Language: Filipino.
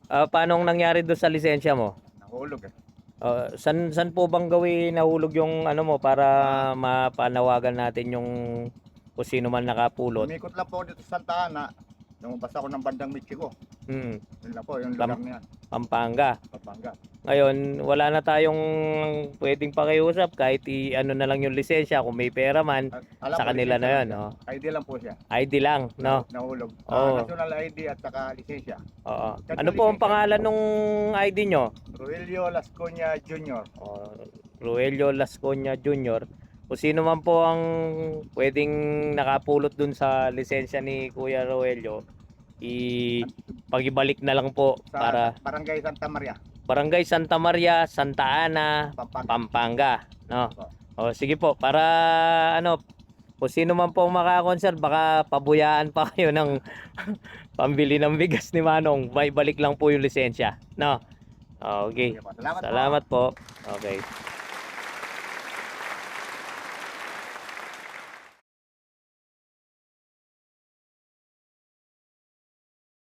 Paanong nangyari doon sa lisensya mo? Nahulog eh. San po bang gawin nahulog yung ano mo para mapanawagan natin yung kung sino man nakapulot? Umikot lang po dito sa Santa Ana. Lumabas ako ng bandang Michigo. Hmm, Yun lang po, yung lugar Pam- na yan. Pampanga. Pampanga. Ngayon, wala na tayong pwedeng pakiusap kahit ano na lang yung lisensya kung may pera man Alam sa ko, kanila lisensya na lang yun, siya. oh. ID lang po siya. ID lang, no? Nahulog. Oo. National ID at saka lisensya. Oo. Ano po ang pangalan nung ID nyo? Ruelio Lasconia Jr. Ruelio Lasconia Jr. Kung sino man po ang pwedeng nakapulot dun sa lisensya ni Kuya Ruelio, pag-ibalik na lang po Sa para Barangay Santa Maria, Barangay Santa Maria, Santa Ana, Pampanga. Pampanga, no? Opo. O sige po, para ano, kung sino man po makakonser, baka pabuyaan pa kayo ng pambili ng bigas ni Manong. May balik lang po yung lisensya, no? Okay. Sige po. Salamat po. Salamat po. Okay.